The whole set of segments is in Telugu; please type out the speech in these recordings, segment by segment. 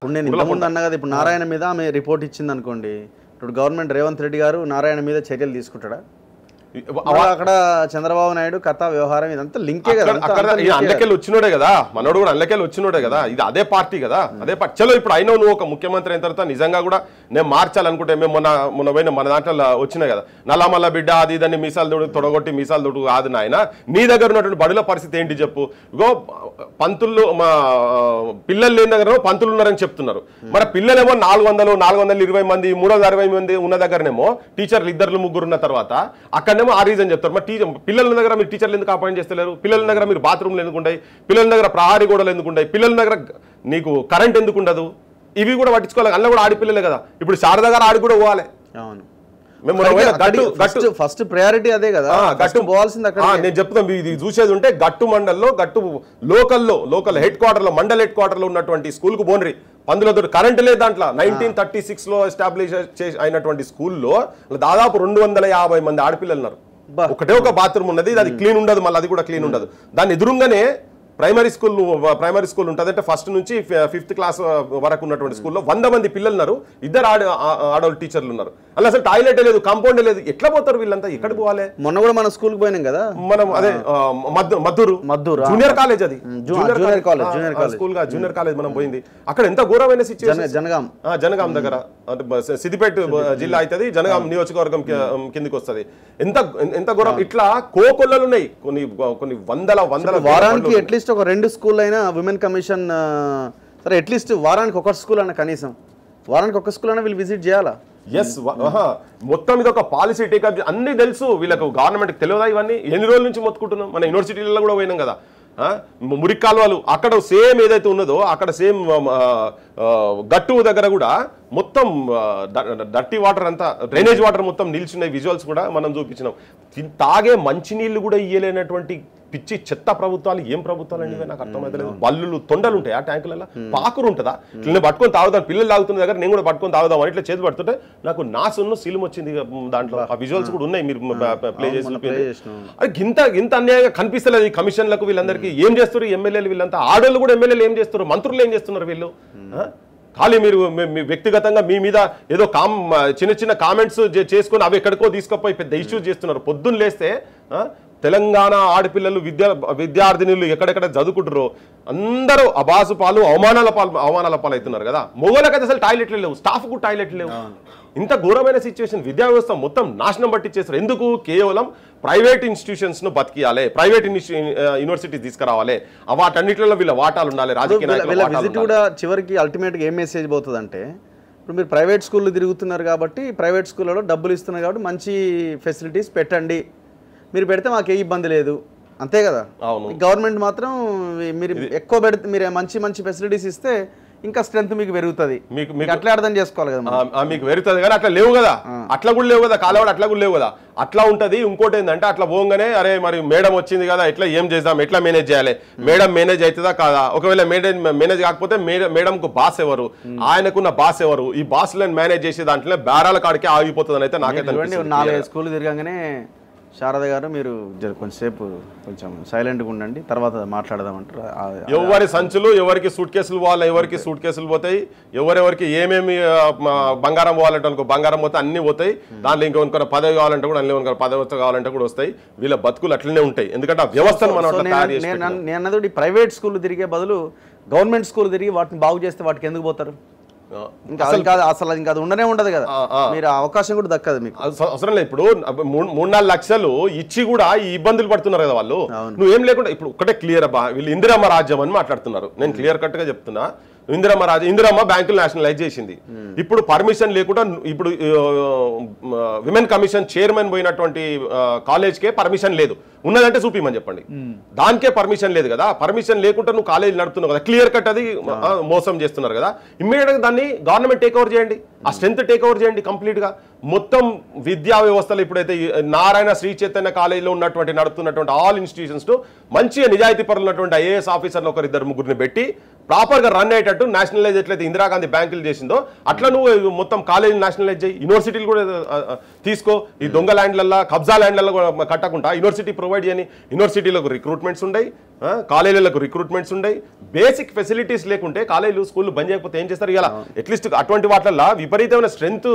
ఇప్పుడు నేను ఇంతకుముందు అన్నా కదా, ఇప్పుడు నారాయణ మీద ఆమె రిపోర్ట్ ఇచ్చింది అనుకోండి, ఇప్పుడు గవర్నమెంట్ రేవంత్ రెడ్డి గారు నారాయణ మీద చర్యలు తీసుకుంటాడా? అక్కడ చంద్రబాబు నాయుడు కథ వ్యవహారం ఇదంతా లింకే కదా, అందుకెళ్ళి వచ్చినోడే కదా మనోడు కూడా, అందుకెళ్ళి వచ్చినోడే కదా, ఇది అదే పార్టీ కదా, అదే పార్టీ. చలో ఇప్పుడు అయినా నువ్వు ఒక ముఖ్యమంత్రి అయిన తర్వాత నిజంగా కూడా నేను మార్చాలనుకుంటే మేము మొన్న పోయిన మన దాంట్లో వచ్చినాయి కదా, నల్లమల్ల బిడ్డ అది ఇదని మీసాలు తొడగొట్టి మీసాలు తొడుగు కాదు నాయన, నీ దగ్గర ఉన్నటువంటి బడుల పరిస్థితి ఏంటి చెప్పు. ఇగో పంతులు మా పిల్లలు లేని దగ్గర పంతులు ఉన్నారని చెప్తున్నారు, మరి పిల్లలేమో 420 మంది 360 మంది ఉన్న దగ్గరనేమో టీచర్లు 2-3 ఉన్న తర్వాత అక్కడనేమో ఆ రీజన్ చెప్తారు. మరి పిల్లల దగ్గర మీరు టీచర్లు ఎందుకు అపాయింట్ చేస్తలేరు? పిల్లల దగ్గర మీరు బాత్రూమ్లు ఎందుకు ఉంటాయి? పిల్లల దగ్గర ప్రహారీ గోడలు ఎందుకు ఉంటాయి? పిల్లల దగ్గర నీకు కరెంట్ ఎందుకు ఉండదు? ఇవి కూడా పట్టించుకోవాలి. అందులో కూడా ఆడిపిల్లలే కదా. ఇప్పుడు శారద గారు ఆడి కూడా పోవాలి. అవును, ఫస్ట్ ప్రయారిటీ అదే కదా, గట్టు పోవాల్సింది అక్కడ. నేను చెప్తాను, ఇది చూసేది ఉంటే గట్టు మండల్లో, గట్టు లోకల్ హెడ్ క్వార్టర్ లో, మండల్ హెడ్ క్వార్టర్ లో ఉన్నటువంటి స్కూల్ కు పోన్రి. పందులతో కరెంట్ లేదు దాంట్లో. 1936 లో ఎస్టాబ్లిష్ అయినటువంటి స్కూల్లో దాదాపు 250 మంది ఆడపిల్లలు ఉన్నారు. ఒకటే ఒక బాత్రూమ్ ఉన్నది, అది క్లీన్ ఉండదు, మళ్ళీ అది కూడా క్లీన్ ఉండదు. దాని ఎదురుగానే ప్రైమరీ స్కూల్ ఉంటుంది. అంటే ఫస్ట్ నుంచి 5th క్లాస్ వరకు ఉన్నటువంటి స్కూల్లో 100 మంది పిల్లలు ఉన్నారు, 2 ఆడవాళ్ళు టీచర్లు ఉన్నారు. అలా అసలు టాయిలెట్ లేదు, కాంపౌండ్ లేదు. ఎట్లా పోతారు వీళ్ళంతా? ఎక్కడికి పోవాలి? మొన్న కూడా మన స్కూల్కి పోయినాం కదా మనం, అదే మద్దూరు జూనియర్ కాలేజ్, అది జూనియర్ కాలేజ్ మనం పోయింది. అక్కడ ఎంత ఘోరమైన సిచ్యువేషన్. జనగాం దగ్గర, సిద్దిపేట జిల్లా అవుతుంది, జనగాం నియోజకవర్గం కిందికి వస్తుంది. ఎంత ఘోరం. ఇట్లా కోకొల్లలు ఉన్నాయి, కొన్ని వందల వారానికి అట్లీస్ట్ ఒక 2 స్కూల్ అయినా విమెన్ కమిషన్. సరే అట్లీస్ట్ వారానికి ఒక స్కూల్ అయినా, కనీసం వారానికి ఒక స్కూల్ అయినా వీళ్ళు విజిట్ చేయాలా? ఎస్, మొత్తం ఇది ఒక పాలసీ టేకప్. అన్ని తెలుసు వీళ్ళకు, గవర్నమెంట్కి తెలియదా ఇవన్నీ? ఎన్ని రోజుల నుంచి మొత్తుకుంటున్నాం. మన యూనివర్సిటీలలో కూడా పోయినాం కదా, మురికి కాలువలు అక్కడ సేమ్ ఏదైతే ఉన్నదో అక్కడ సేమ్ గట్టు దగ్గర కూడా మొత్తం డర్టీ వాటర్ అంతా, డ్రైనేజ్ వాటర్ మొత్తం నిల్చున్నాయి. విజువల్స్ కూడా మనం చూపించినాం. తాగే మంచినీళ్ళు కూడా ఇయ్యలేనటువంటి పిచ్చి చెత్త ప్రభుత్వాలు. ఏం ప్రభుత్వాలు అండి నాకు అర్థమైతలేదు. బల్లులు తొండలు ఉంటాయి ఆ ట్యాంకులలో, పాకురు ఉంటుందా? ఇట్లా పట్టుకొని తాగుతాను, పిల్లలు తాగుతున్న దగ్గర నేను కూడా పట్టుకొని తాగుదాం అని ఇట్లా చేతి పడుతుంటే నాకు నాసున్న సీలం వచ్చింది దాంట్లో. ఆ విజువల్స్ కూడా ఉన్నాయి, మీరు ప్లే చేసి. అది ఇంత అన్యాయంగా కనిపిస్తలేదు ఈ కమిషన్లకు. వీళ్ళందరికీ ఏం చేస్తారు ఎమ్మెల్యేలు? వీళ్ళంతా ఆడోళ్ళు కూడా ఎమ్మెల్యేలు ఏం చేస్తారు? మంత్రులు ఏం చేస్తున్నారు వీళ్ళు? ఖాళీ మీరు వ్యక్తిగతంగా మీ మీద ఏదో చిన్న కామెంట్స్ చేసుకుని అవి ఎక్కడికో తీసుకుపోయి పెద్ద ఇష్యూస్ చేస్తున్నారు. పొద్దున్న లేస్తే తెలంగాణ ఆడపిల్లలు విద్యార్థినులు ఎక్కడెక్కడ చదువుకుంటారో అందరూ అబాసు పాలు అవమానాల పాలు అవుతున్నారు కదా. మొగోళ్ళకైతే అసలు టాయిలెట్లు లేవు, స్టాఫ్ కు టాయిలెట్లు లేవు. ఇంత ఘోరమైన సిచ్యువేషన్. విద్యా వ్యవస్థ మొత్తం నాశనం పట్టించేస్తారు. ఎందుకు? కేవలం ప్రైవేట్ ఇన్స్టిట్యూషన్స్ ను బతికియాలి, ప్రైవేట్ యూనివర్సిటీ తీసుకురావాలి, వాటన్నిటిలో వీళ్ళ వాటాలు ఉండాలి. రాజకీయ విజిట్ కూడా చివరికి అల్టిమేట్ గా ఏం మెసేజ్ పోతుంది అంటే, ఇప్పుడు మీరు ప్రైవేట్ స్కూళ్ళు తిరుగుతున్నారు కాబట్టి, ప్రైవేట్ స్కూళ్ళలో డబ్బులు ఇస్తున్నారు కాబట్టి మంచి ఫెసిలిటీస్ పెట్టండి, మీరు పెడితే మాకు ఏ ఇబ్బంది లేదు, అంతే కదా. గవర్నమెంట్ మాత్రం మీరు ఎక్కువ పెడితే, మీరు మంచి ఫెసిలిటీస్ ఇస్తే ఇంకా స్ట్రెంత్ మీకు పెరుగుతుంది. మీకు అట్లా అర్థం చేసుకోవాలి కదా. మీకు పెరుగుతుంది కానీ అట్లా లేవు కదా, అట్లా కూడా లేవు కదా, కాలవాడు అట్లా కూడా లేవు కదా. అట్లా ఉంటుంది. ఇంకోటి ఏంటంటే అట్లా పోగానే అరే మరి మేడం వచ్చింది కదా, ఎట్లా ఏం చేద్దాం, ఎట్లా మేనేజ్ చేయాలి, మేడం మేనేజ్ అవుతుందా కాదా, ఒకవేళ మేనేజ్ కాకపోతే మేడంకు బాస్ ఎవరు, ఆయనకున్న బాస్ ఎవరు, ఈ బాస్లను మేనేజ్ చేసే దాంట్లో బేరాల కాడికే ఆగిపోతుంది అని అయితే నాకైతే. 4 స్కూల్ తిరగానే శారద గారు మీరు కొంచెం సైలెంట్గా ఉండండి, తర్వాత మాట్లాడదామంటారు. ఎవరి సంచులు ఎవరికి సూట్ కేసులు పోవాలి, ఎవరికి సూట్ కేసులు పోతాయి, ఎవరెవరికి ఏమేమి బంగారం పోవాలంటే అనుకో బంగారం పోతే అన్ని పోతాయి. దాంట్లో ఇంకొక పదవి కావాలంటే కూడా అన్ని పదవి కావాలంటే కూడా వస్తాయి. వీళ్ళ బతుకులు అట్లనే ఉంటాయి. ఎందుకంటే ఆ వ్యవస్థను మనం నేను అన్నది ప్రైవేట్ స్కూల్ తిరిగే బదులు గవర్నమెంట్ స్కూల్ తిరిగి వాటిని బాగు చేస్తే వాటికి ఎందుకు పోతారు? అసలు ఇంకా అది ఉండనే ఉండదు కదా, మీరు అవకాశం కూడా దక్కదు మీకు. అవసరం లేదు. ఇప్పుడు 3-4 లక్షలు ఇచ్చి కూడా ఈ ఇబ్బందులు పడుతున్నారు కదా వాళ్ళు. నువ్వేం లేకుండా ఇప్పుడు ఒకటే క్లియర్ అబ్బా, వీళ్ళు ఇందిరమ్మ రాజ్యం అని మాట్లాడుతున్నారు. నేను క్లియర్ కట్ గా చెప్తున్నా, ఇందిరమ్మ బ్యాంకులు నేషనలైజ్ చేసింది. ఇప్పుడు పర్మిషన్ లేకుండా, ఇప్పుడు విమెన్ కమిషన్ చైర్మన్ పోయినటువంటి కాలేజ్కే పర్మిషన్ లేదు. ఉన్నదంటే చూపిమని చెప్పండి. దానికే పర్మిషన్ లేదు కదా. పర్మిషన్ లేకుండా నువ్వు కాలేజ్ నడుపుతున్నావు కదా, క్లియర్ కట్ అది మోసం చేస్తున్నారు కదా. ఇమ్మీడియట్ గా దాన్ని గవర్నమెంట్ టేక్ ఓవర్ చేయండి, ఆ స్ట్రెంత్ టేక్ ఓవర్ చేయండి కంప్లీట్ గా. మొత్తం విద్యా వ్యవస్థలు ఇప్పుడైతే నారాయణ శ్రీ చైతన్య కాలేజీలో నడుపుతున్నటువంటి ఆల్ ఇన్స్టిట్యూషన్స్ మంచిగా నిజాయితీ పరులు ఉన్నటువంటి ఐఏఎస్ ఆఫీసర్లు 1-2-3 పెట్టి ప్రాపర్ గా రన్ అయ్యేటట్టు నేషనలైజ్ ఎట్లయితే ఇందిరాగాంధీ బ్యాంకులు చేసిందో అట్లా నువ్వు మొత్తం కాలేజీలు నేషనలైజ్ చేయి, యూనివర్సిటీలు కూడా తీసుకో ఈ దొంగ ల్యాండ్లల్లో కబ్జా ల్యాండ్లలో కట్టకుండా యూనివర్సిటీ ప్రొవైడ్ చేయని, యూనివర్సిటీలకు రిక్రూట్మెంట్స్ ఉన్నాయి, కాలేజీలకు రిక్రూట్మెంట్స్ ఉన్నాయి. బేసిక్ ఫెసిలిటీస్ లేకుంటే కాలేజీలు స్కూళ్ళు బంద్ చేయకపోతే ఏం చేస్తారు? ఇలా అట్లీస్ట్ అటువంటి వాటిల్లో విపరీతమైన స్ట్రెంత్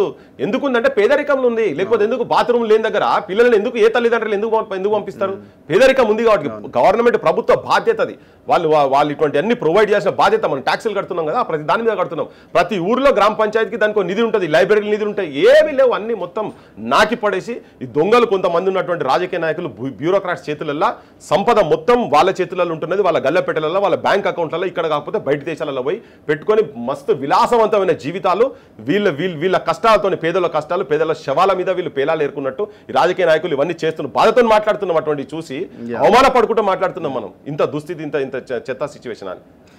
ఎందుకుందంటే పేదరికంలో ఉంది. లేకపోతే ఎందుకు బాత్రూమ్ లేని దగ్గర పిల్లలను ఎందుకు ఏ తల్లిదండ్రులు ఎందుకు పంపిస్తారు? పేదరికం ఉంది కాబట్టి. గవర్నమెంట్ ప్రభుత్వ బాధ్యత అది. వాళ్ళు ఇటువంటి అన్ని ప్రొవైడ్ చేసిన బాధ్యత. మనం ట్యాక్సులు కడుతున్నాం కదా, ప్రతి దాని మీద కడుతున్నాం. ప్రతి ఊరిలో గ్రామ పంచాయతీకి దానికి నిధి ఉంటుంది, లైబ్రరీ నిధులు ఉంటాయి, ఏమీ లేవు. అన్ని మొత్తం నాకి పడేసి ఈ దొంగలు కొంతమంది ఉన్నటువంటి రాజకీయ నాయకులు బ్యూరోక్రాట్స్ చేతులలో సంపద మొత్తం వాళ్ళ చేతులలో ఉంటున్నది, వాళ్ళ గల్లపెట్టెలలో, వాళ్ళ బ్యాంక్ అకౌంట్లలో, ఇక్కడ కాకపోతే బయట దేశాలలో పోయి పెట్టుకొని మస్తు విలాసవంతమైన జీవితాలు. వీళ్ళ కష్టాలతో, పేదల కష్టాలు, పేదల శవాల మీద వీళ్ళు పేలాలు ఏరుకున్నట్టు ఈ రాజకీయ నాయకులు ఇవన్నీ చేస్తున్నారు. బాధతో మాట్లాడుతున్నాం, అటువంటి చూసి అవమానపడుకుంటూ మాట్లాడుతున్నాం మనం. ఇంత దుస్థితి, ఇంత చెత్త సిచ్యువేషన్ అని.